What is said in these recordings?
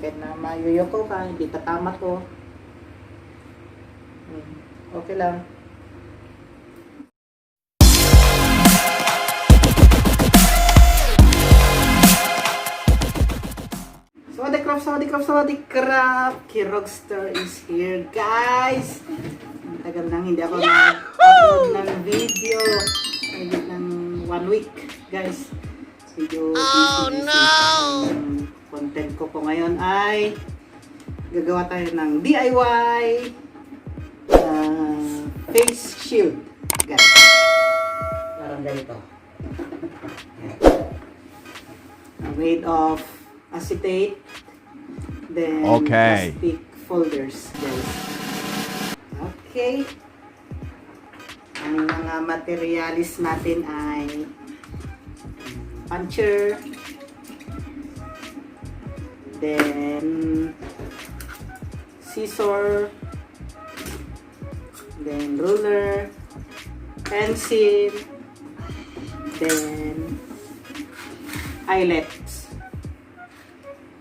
Kahit na mayuyoko ka, hindi tatama to. Okay lang. Sawadee krap! Kirogster is here, guys! Tagal nang hindi ako nag-upload ng video. Higit ng 1 week, guys. Video busy. Ang content ko po ngayon ay gagawa tayo ng DIY face shield, guys. Parang ganito. Made of acetate, then plastic folders, guys. Okay. Ang mga materialis natin ay puncher, then scissor, then ruler, pencil, then eyelets.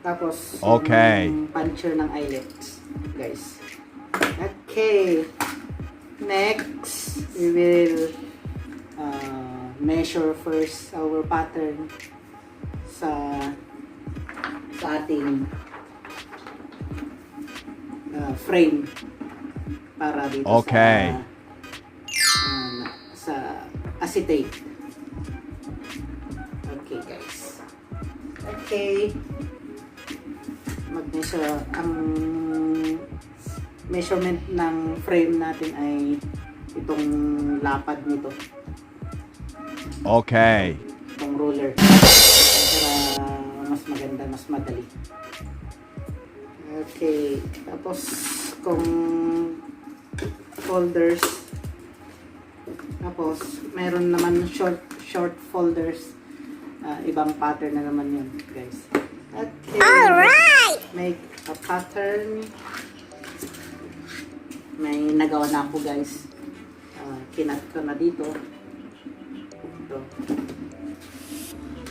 Tapos puncher ng eyelets, guys. Okay. Next, we will measure first our pattern sa ating frame para dito sa acetate. Okay, guys. Okay. Mag-measure. Ang measurement ng frame natin ay itong lapad nito. Okay. Itong ruler. Para mas maganda, mas madali. Okay. Tapos, kung folders. Tapos, meron naman short folders. Ibang pattern na naman yun, guys. Okay. Alright! Make a pattern. May nagawa na ako, guys. Kinat ko na dito. Ito.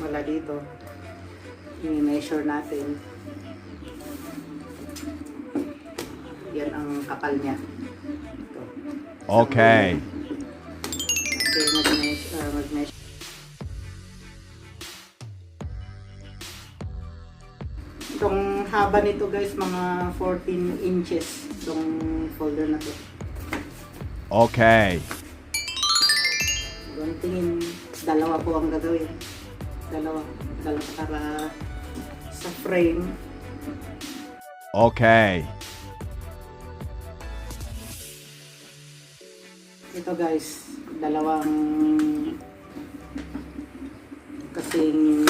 Wala dito. I-measure natin. Yan ang kapal niya. Ito. Okay. Okay, mag-measure. Itong haba nito, guys, mga 14 inches. Itong folder na to. Okay. Kung tingin, dalawa po ang gagawin. Dalawa para sa frame. Okay. Ito, guys, dalawang kasing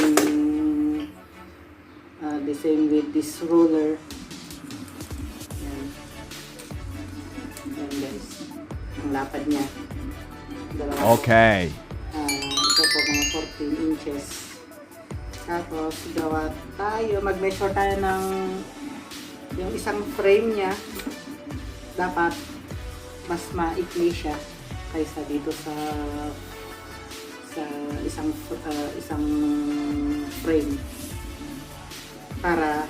the same with this ruler. Yan. Yan, guys. Ang lapad niya. Dalawa. Okay. Ito po mga 14 inches. Tapos gawa tayo, mag-measure tayo ng yung isang frame niya. Dapat mas maikli siya kaysa dito sa isang frame. Para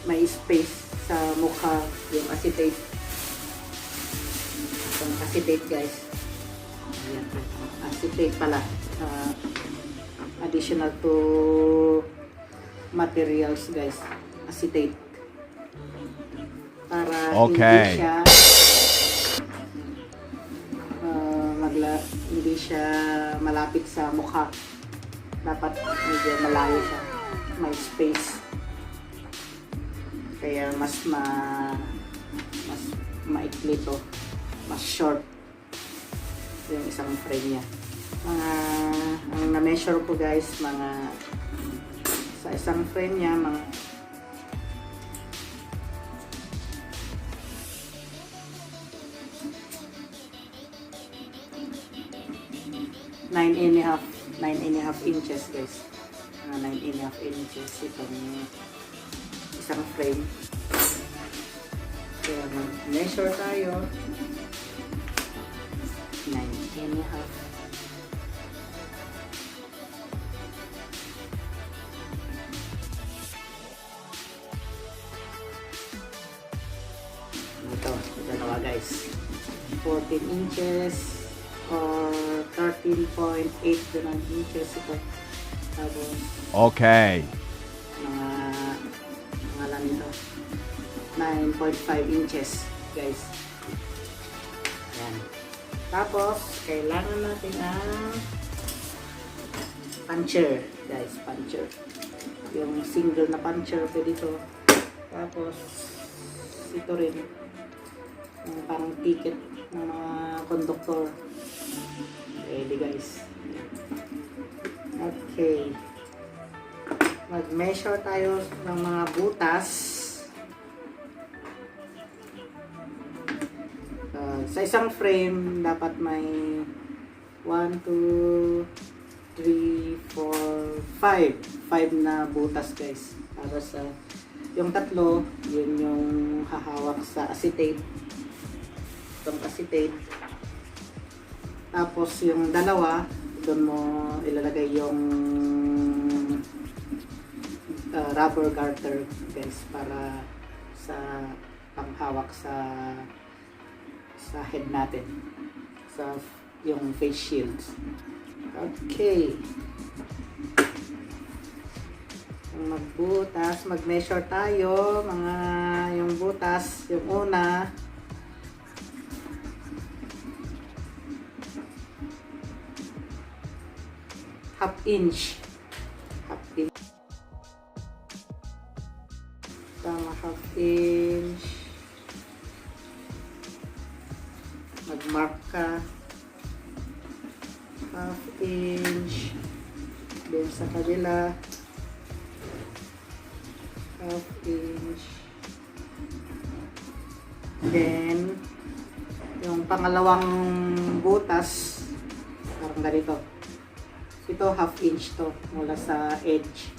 may space sa mukha yung acetate. Itong acetate, guys. Ayan, acetate pala. Additional to materials, guys. Acetate. Para hindi siya malapit sa mukha. Dapat medyo malayo siya. May space. Kaya mas maikli to. Mas short yung isang frame niya. Ang na-measure ko, guys, sa isang frame niya, mga 9.5 inches, guys. 9.5 inches itong isang frame. Kaya mag-measure tayo. 9.5. guys. 14 inches or 13.8 ganun inches ito. Tapos Okay. mga lang ito 9.5 inches guys. Yan. Tapos kailangan natin ang puncher guys, puncher. Yung single na puncher pwede ito. Tapos ito rin yung parang ticket ng mga conductor. Ready guys. Okay. Mag-measure tayo ng mga butas. Sa isang frame dapat may 1, 2, 3, 4, 5 na butas guys. Para sa yung tatlo, yun yung hahawak sa acetate. Itong acetate. Tapos yung dalawa, doon mo ilalagay yung rubber garter guys para sa panghawak sa head natin, sa yung face shields. Okay. Magbutas, mag-measure tayo mga yung butas, yung una half inch. Tama, half inch. Mag-mark ka. Half inch. Then sa kabila, half inch. Then, yung pangalawang butas, parang ganito. Ito, half inch to, mula sa edge.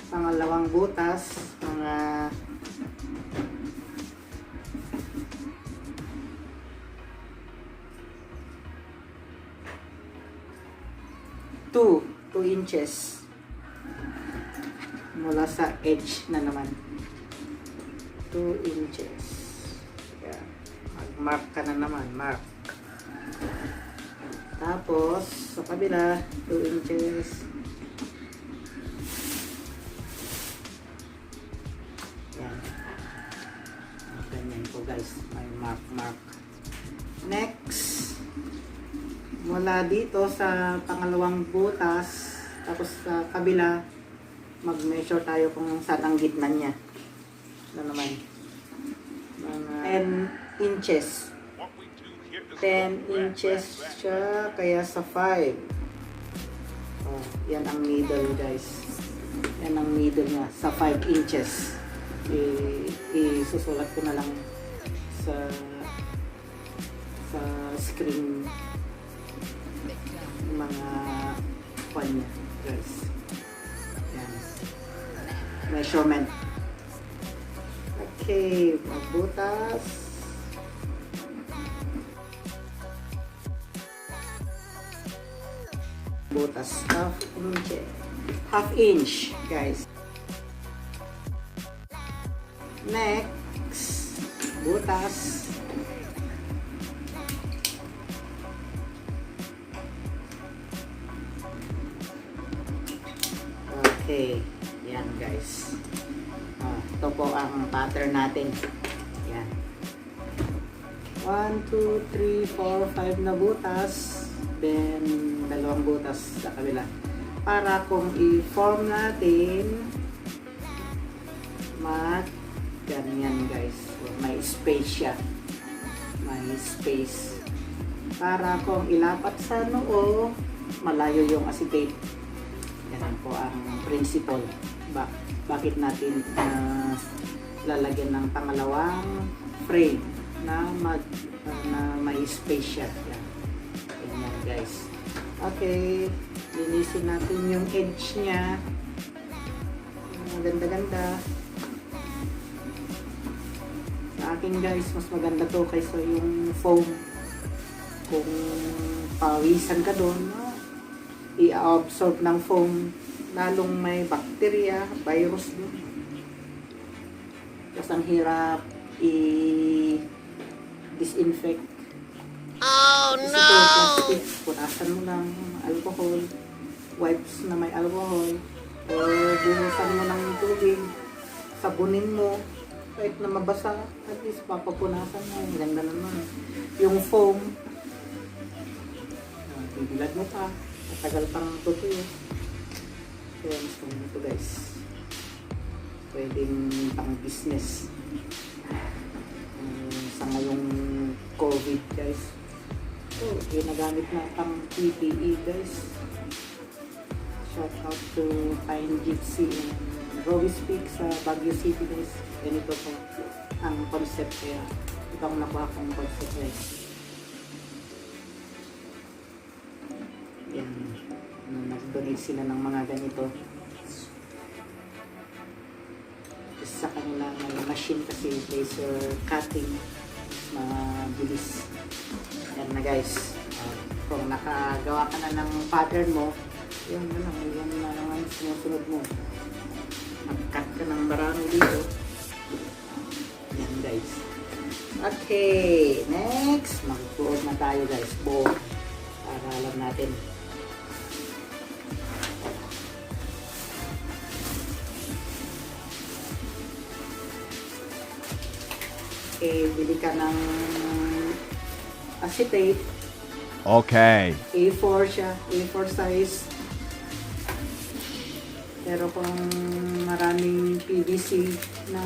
Pangalawang butas, mga 2 inches mula sa edge na naman. 2 inches. Yan. Mag-mark ka na naman. Mark. Tapos, sa kabila, 2 inches. Yan. Ganyan po guys. May mark. Next, mula dito sa pangalawang butas, tapos sa kabila, mag-measure tayo kung saan ang gitna niya. Ano naman? 10 inches. 10 inches siya, kaya sa 5. Oh, yan ang middle guys. Yan ang middle niya, sa 5 inches. Isusulat ko na lang sa screen mga kwan niya guys. Yan. Measurement. Okay, magbutas. Butas, half inch guys. Next, butas. Okay, yan guys. Ito po ang pattern natin. Yan. 1, 2, 3, 4, 5 na butas. Then, dalawang butas sa kabila. Para kung i-form natin, ganyan guys. May space siya. May space. Para kung ilapat sa noo, malayo yung acetate. Yan po ang principle. Bakit natin lalagyan ng pangalawang frame na may space siya. Yan. Ganyan guys. Okay. Linisin natin yung edge niya. Ganda-ganda. Sa akin guys, mas maganda to kaysa yung foam. Kung pawisan ka doon, i-absorb ng foam, lalong may bacteria, virus doon. Kasi ang hirap disinfect. Oh no! Plastic, punasan mo lang, alcohol, wipes na may alcohol, or buhusan mo ng tubig, sabunin mo, kahit na mabasa, at least papapunasan mo, ganda naman. Yung foam, bibilad mo pa, matagal pang tutuyo. So, gusto mo ito guys. Pwedeng pang business. Sa ngayong COVID guys. So, ginagamit na pang PPE guys. Shout out to Pine Gypsy and Robbie Speak sa Baguio City guys. Ganito po ang concept kaya itong nakuha kong concept guys. Yan. Nag-donate sila ng mga ganito. Sa kanila may machine kasi laser cutting. Mabilis. Yan na guys. Kung nakagawa ka na ng pattern mo, yun na lang. Yun na naman sinusunod mo. Mag-cut ka ng marami dito. Yan guys. Okay. Next. Mag-board na tayo guys. Board. Para alam natin. Okay, bili ka ng acetate. Okay. A4 siya, A4 size. Pero kung maraming PVC na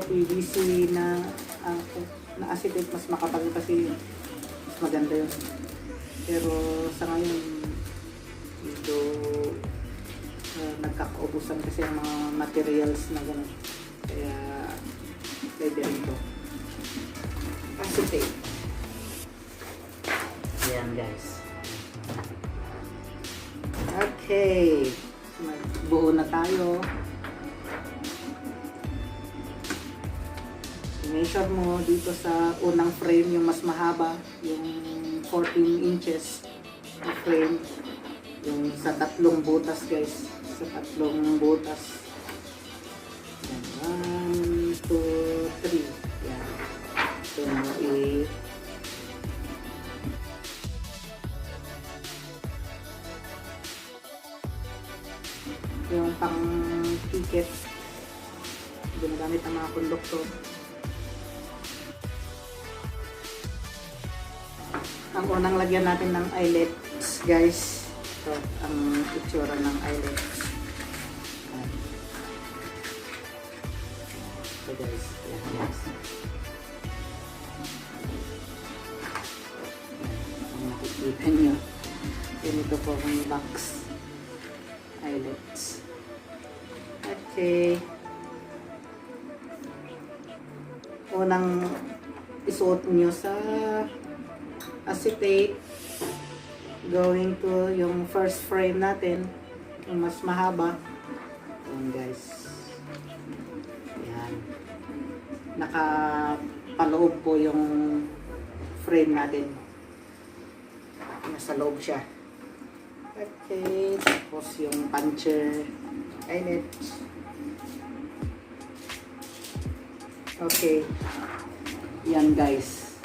PVC na acetate, mas makapal kasi mas maganda yun. Pero sa ngayon medyo nagkakaubusan kasi ang mga materials na gano'n. Kaya pwede rin ito. Acetate. Ayan guys. Okay. Magbuo na tayo. I-measure mo dito sa unang frame yung mas mahaba. Yung 14 inches na frame. Yung sa tatlong butas guys. Sa tatlong butas. 1, 2, 3. Yan. So, yung pang ticket ginagamit ang mga konduktor. Ang unang lagyan natin ng eyelets guys. So, ang itsura ng eyelets. So guys, yan guys. Ang nakikita nyo. Ganito po ang box. Eyelets. Okay. Unang isuot nyo sa acetate. Going to yung first frame natin. Yung mas mahaba. Yan guys. Yan. Nakapaloob po yung frame natin. Nasa loob siya. Okay. Tapos yung puncher eyelet. Okay. Yan guys.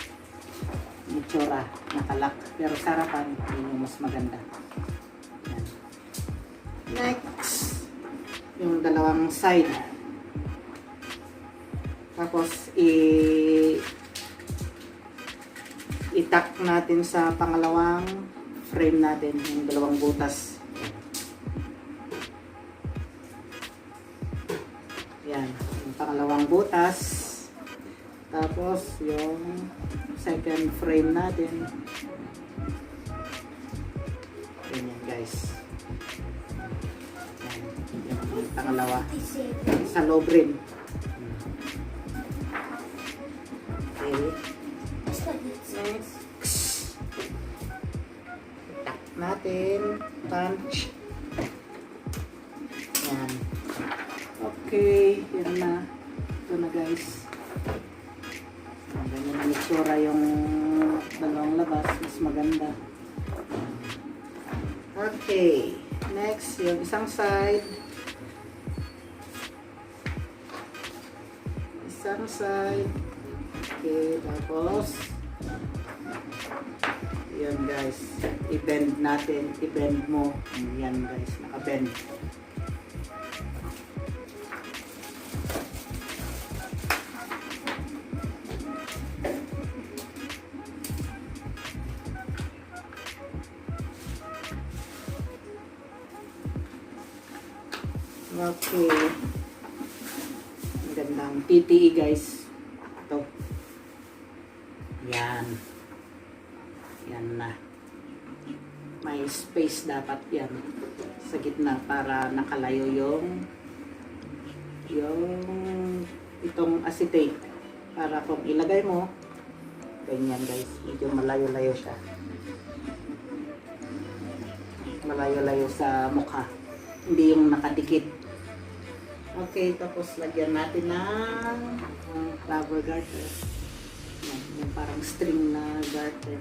Itsura. Nakalak. Pero sarapan. Yun yung mas maganda. Yan. Next. Yung dalawang side. Tapos i-tack natin sa pangalawang frame natin yung dalawang butas. Yan, yung pangalawang butas. Tapos yung second frame natin. Ganyan guys. Yan, yung pangalawa. Sa loob rin. Next, tap natin, punch. Yan. Okay, yan na. Ito na guys. Ganyan ang itsura yung dalawang labas. Mas maganda. Okay. Next, yung isang side. Isang side. Okay, tapos yan guys, i-bend natin, i-bend mo. Yan guys, naka-bend. Okay. Ang gandang PTE guys. Ito. Yan. Yan na. May space dapat yan sa gitna para nakalayo yung itong acetate. Para kung ilagay mo, ganyan guys. Medyo malayo-layo siya. Malayo-layo sa mukha. Hindi yung nakadikit. Okay, tapos lagyan natin ng rubber garter. Yan, yung parang string na garter.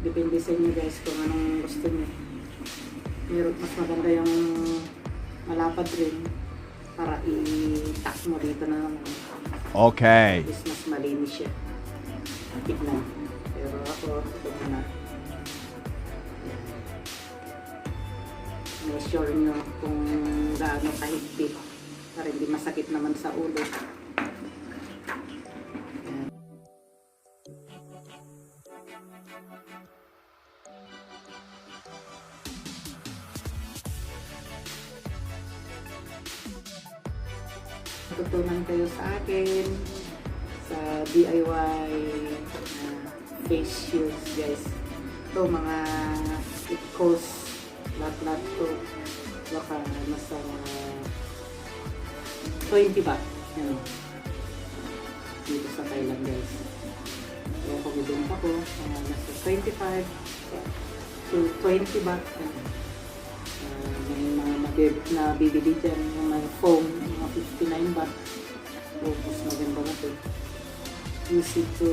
Depende sa inyo guys kung anong gusto niyo. Meron mas maganda yung malapad rin para i-tack mo dito na naman. Okay. Tapos mas malinis siya. Tignan. Pero ako, ito muna. Measure nyo kung gaano kahigpit para hindi masakit naman sa ulo. Ayan. Tutunan kayo sa akin sa DIY face shields guys. Ito mga it costs lahat ko baka nasa 20 baht yan dito sa Thailand guys. Kaya kung bibenta ko nasa 25 to 20 baht may mga nabibili dyan yung may foam mga 59 baht. Mas maganda na ito. Use it to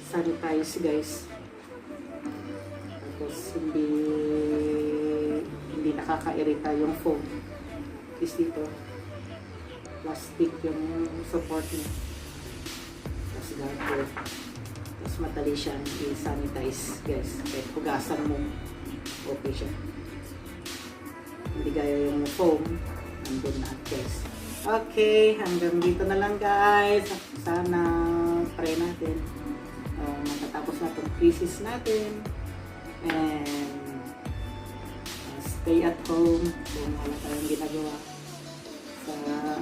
sanitize guys. Tapos hindi nakaka-irita yung foam. Is dito plastic yung support niya. Tapos garter. Tapos madali siyang i-sanitize guys. Kahit hugasan mo, okay siya. Hindi gaya yung foam. Nandun na guys. Okay, hanggang dito na lang guys. Sana try natin. Matatapos na itong thesis natin. And stay at home kung wala tayong ginagawa.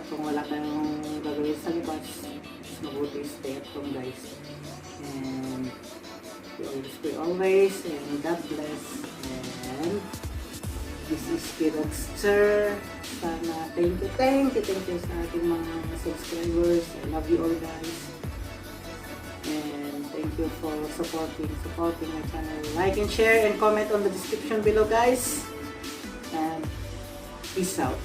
Kung wala tayong gagawin sa labas, mas mabuti stay at home guys. And stay always and God bless. And this is Kirogster. Sana thank you sa ating mga subscribers. I love you all guys. And thank you for supporting my channel. Like and share and comment on the description below guys. And peace out.